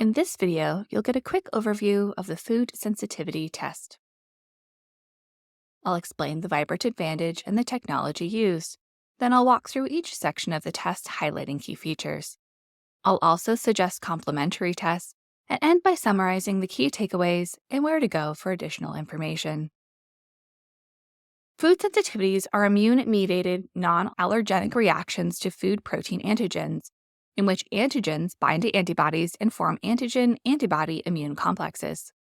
In this video, you'll get a quick overview of the food sensitivity test. I'll explain the Vibrant advantage and the technology used. Then I'll walk through each section of the test, highlighting key features. I'll also suggest complementary tests and end by summarizing the key takeaways and where to go for additional information. Food sensitivities are immune-mediated, non-allergenic reactions to food protein antigens, in which antigens bind to antibodies and form antigen-antibody immune complexes.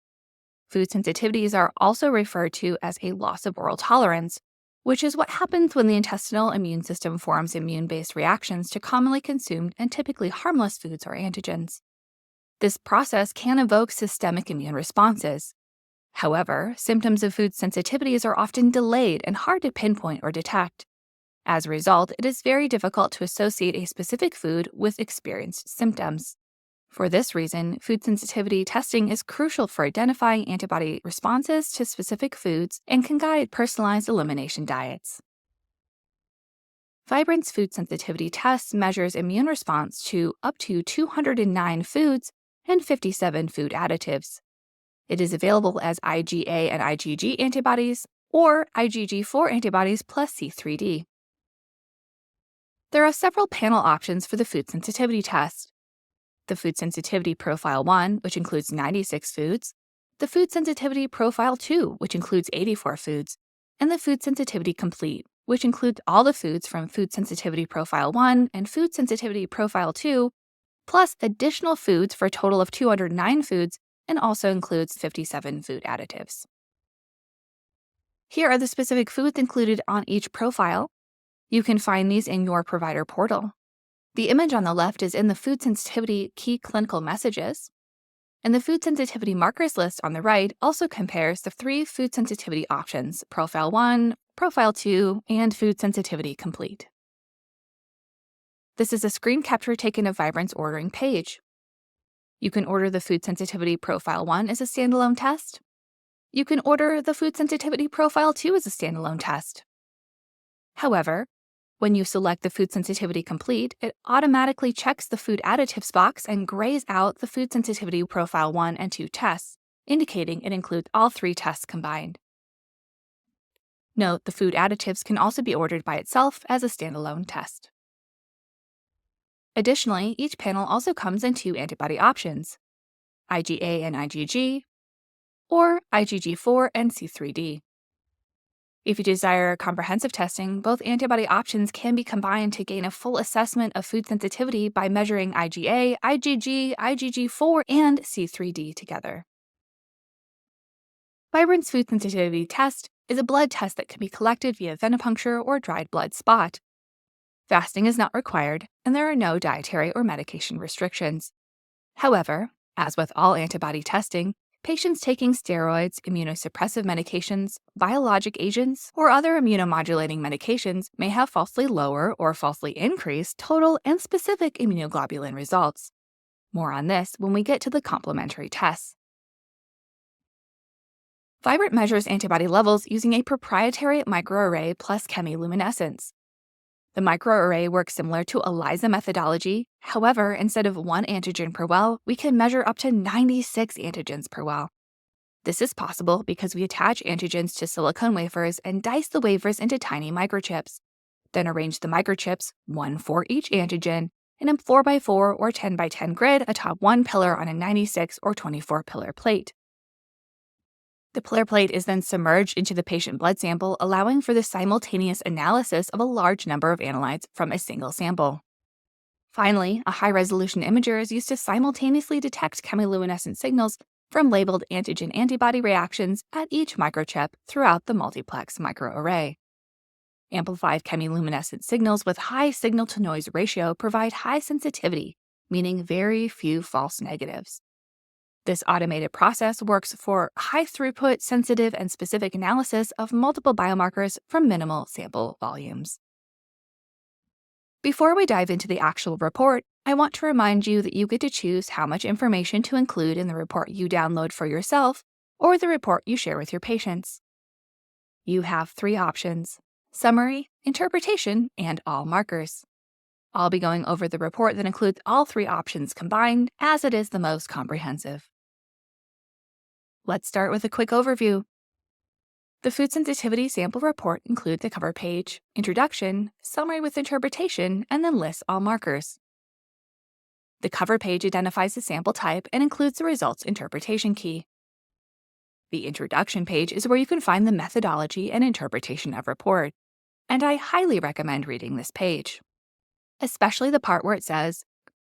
Food sensitivities are also referred to as a loss of oral tolerance, which is what happens when the intestinal immune system forms immune-based reactions to commonly consumed and typically harmless foods or antigens. This process can evoke systemic immune responses. However, symptoms of food sensitivities are often delayed and hard to pinpoint or detect. As a result, it is very difficult to associate a specific food with experienced symptoms. For this reason, food sensitivity testing is crucial for identifying antibody responses to specific foods and can guide personalized elimination diets. Vibrant's food sensitivity test measures immune response to up to 209 foods and 57 food additives. It is available as IgA and IgG antibodies or IgG4 antibodies plus C3d. There are several panel options for the food sensitivity test. The Food Sensitivity Profile 1, which includes 96 foods, the Food Sensitivity Profile 2, which includes 84 foods, and the Food Sensitivity Complete, which includes all the foods from Food Sensitivity Profile 1 and Food Sensitivity Profile 2, plus additional foods for a total of 209 foods, and also includes 57 food additives. Here are the specific foods included on each profile. You can find these in your provider portal. The image on the left is in the Food Sensitivity Key Clinical Messages, and the Food Sensitivity Markers list on the right also compares the 3 food sensitivity options, Profile 1, Profile 2, and Food Sensitivity Complete. This is a screen capture taken of Vibrant's ordering page. You can order the Food Sensitivity Profile 1 as a standalone test. You can order the Food Sensitivity Profile 2 as a standalone test. However, when you select the Food Sensitivity Complete, it automatically checks the food additives box and grays out the Food Sensitivity Profile 1 and 2 tests, indicating it includes all 3 tests combined. Note the food additives can also be ordered by itself as a standalone test. Additionally, each panel also comes in 2 antibody options, IgA and IgG, or IgG4 and C3d. If you desire comprehensive testing, both antibody options can be combined to gain a full assessment of food sensitivity by measuring IgA, IgG, IgG4, and C3d together. Vibrant's food sensitivity test is a blood test that can be collected via venipuncture or dried blood spot. Fasting is not required, and there are no dietary or medication restrictions. However, as with all antibody testing, patients taking steroids, immunosuppressive medications, biologic agents, or other immunomodulating medications may have falsely lower or falsely increased total and specific immunoglobulin results. More on this when we get to the complementary tests. Vibrant measures antibody levels using a proprietary microarray plus chemiluminescence. The microarray works similar to ELISA methodology. However, instead of 1 antigen per well, we can measure up to 96 antigens per well. This is possible because we attach antigens to silicone wafers and dice the wafers into tiny microchips. Then arrange the microchips, 1 for each antigen, in a 4x4 or 10x10 grid atop one pillar on a 96 or 24 pillar plate. The pillar plate is then submerged into the patient blood sample, allowing for the simultaneous analysis of a large number of analytes from a single sample. Finally, a high-resolution imager is used to simultaneously detect chemiluminescent signals from labeled antigen-antibody reactions at each microchip throughout the multiplex microarray. Amplified chemiluminescent signals with high signal-to-noise ratio provide high sensitivity, meaning very few false negatives. This automated process works for high-throughput, sensitive, and specific analysis of multiple biomarkers from minimal sample volumes. Before we dive into the actual report, I want to remind you that you get to choose how much information to include in the report you download for yourself or the report you share with your patients. You have 3 options: summary, interpretation, and all markers. I'll be going over the report that includes all three options combined, as it is the most comprehensive. Let's start with a quick overview. The food sensitivity sample report includes a cover page, introduction, summary with interpretation, and then lists all markers. The cover page identifies the sample type and includes the results interpretation key. The introduction page is where you can find the methodology and interpretation of report, and I highly recommend reading this page, especially the part where it says,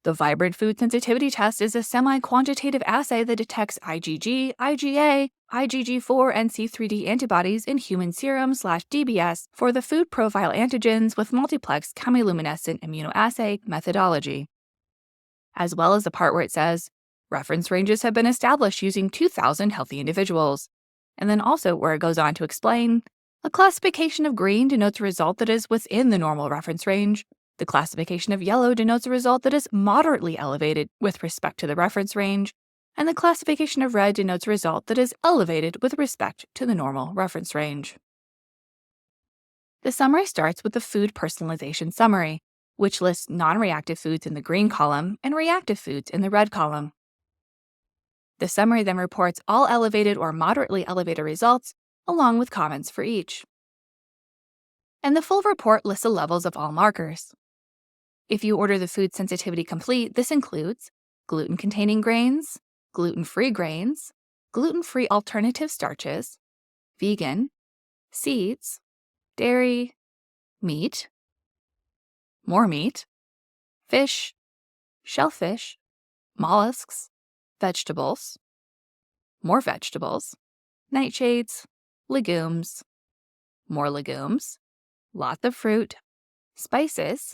the Vibrant Food Sensitivity Test is a semi-quantitative assay that detects IgG, IgA, IgG4, and C3d antibodies in human serum/DBS for the food profile antigens with multiplex chemiluminescent immunoassay methodology, as well as the part where it says, reference ranges have been established using 2,000 healthy individuals, and then also where it goes on to explain, a classification of green denotes a result that is within the normal reference range. The classification of yellow denotes a result that is moderately elevated with respect to the reference range, and the classification of red denotes a result that is elevated with respect to the normal reference range. The summary starts with the food personalization summary, which lists non-reactive foods in the green column and reactive foods in the red column. The summary then reports all elevated or moderately elevated results, along with comments for each. And the full report lists the levels of all markers. If you order the Food Sensitivity Complete, this includes gluten-containing grains, gluten-free grains, gluten-free alternative starches, vegan, seeds, dairy, meat, more meat, fish, shellfish, mollusks, vegetables, more vegetables, nightshades, legumes, more legumes, lots of fruit, spices,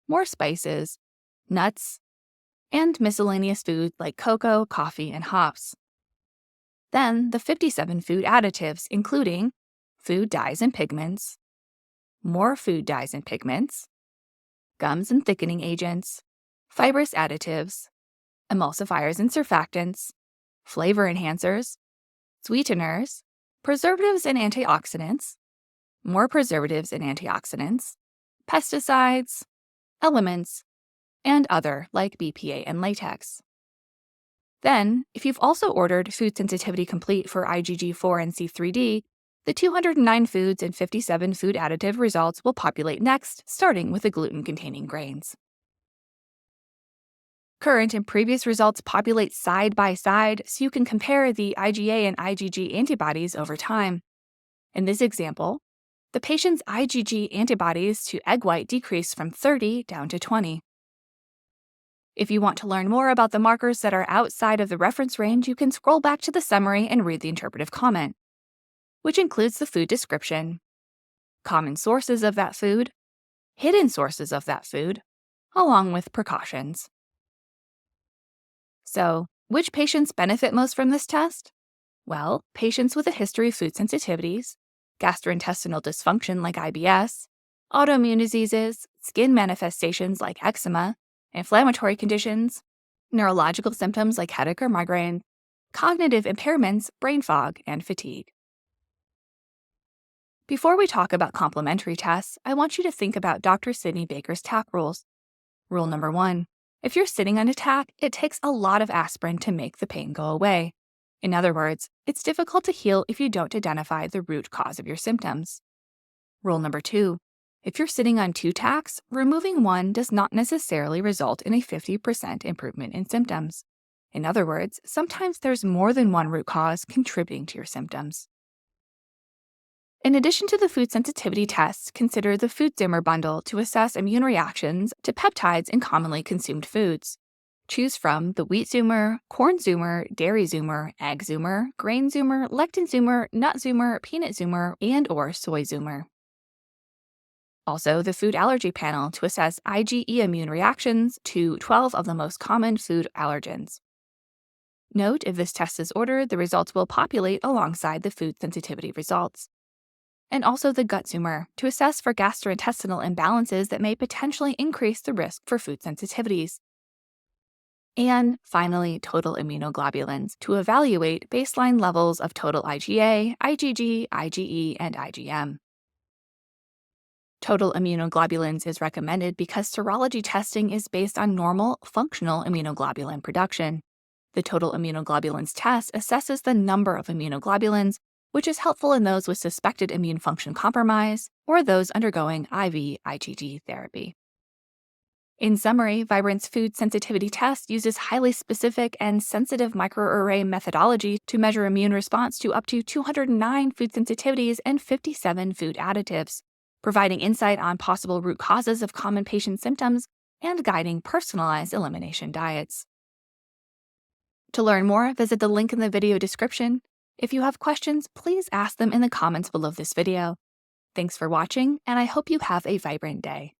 more spices, nuts, and miscellaneous foods like cocoa, coffee, and hops. Then the 57 food additives, including food dyes and pigments, more food dyes and pigments, gums and thickening agents, fibrous additives, emulsifiers and surfactants, flavor enhancers, sweeteners, preservatives and antioxidants, more preservatives and antioxidants, pesticides, elements, and other like BPA and latex. Then, if you've also ordered Food Sensitivity Complete for IgG4 and C3d, the 209 foods and 57 food additive results will populate next, starting with the gluten-containing grains. Current and previous results populate side by side so you can compare the IgA and IgG antibodies over time. In this example, the patient's IgG antibodies to egg white decreased from 30 down to 20. If you want to learn more about the markers that are outside of the reference range, you can scroll back to the summary and read the interpretive comment, which includes the food description, common sources of that food, hidden sources of that food, along with precautions. So, which patients benefit most from this test? Well, patients with a history of food sensitivities, gastrointestinal dysfunction like IBS, autoimmune diseases, skin manifestations like eczema, inflammatory conditions, neurological symptoms like headache or migraine, cognitive impairments, brain fog, and fatigue. Before we talk about complementary tests, I want you to think about Dr. Sidney Baker's TAC rules. Rule number 1. If you're sitting on a TAC, it takes a lot of aspirin to make the pain go away. In other words, it's difficult to heal if you don't identify the root cause of your symptoms. Rule number 2. If you're sitting on 2 TACs, removing one does not necessarily result in a 50% improvement in symptoms. In other words, sometimes there's more than one root cause contributing to your symptoms. In addition to the food sensitivity tests, consider the Food Zoomer bundle to assess immune reactions to peptides in commonly consumed foods. Choose from the Wheat Zoomer, Corn Zoomer, Dairy Zoomer, Egg Zoomer, Grain Zoomer, Lectin Zoomer, Nut Zoomer, Peanut Zoomer, and/or Soy Zoomer. Also, the Food Allergy Panel to assess IgE immune reactions to 12 of the most common food allergens. Note, if this test is ordered, the results will populate alongside the food sensitivity results. And also the Gut Zoomer to assess for gastrointestinal imbalances that may potentially increase the risk for food sensitivities. And finally, total immunoglobulins to evaluate baseline levels of total IgA, IgG, IgE, and IgM. Total immunoglobulins is recommended because serology testing is based on normal, functional immunoglobulin production. The total immunoglobulins test assesses the number of immunoglobulins, which is helpful in those with suspected immune function compromise or those undergoing IV IgG therapy. In summary, Vibrant's food sensitivity test uses highly specific and sensitive microarray methodology to measure immune response to up to 209 food sensitivities and 57 food additives, providing insight on possible root causes of common patient symptoms and guiding personalized elimination diets. To learn more, visit the link in the video description. If you have questions, please ask them in the comments below this video. Thanks for watching, and I hope you have a vibrant day.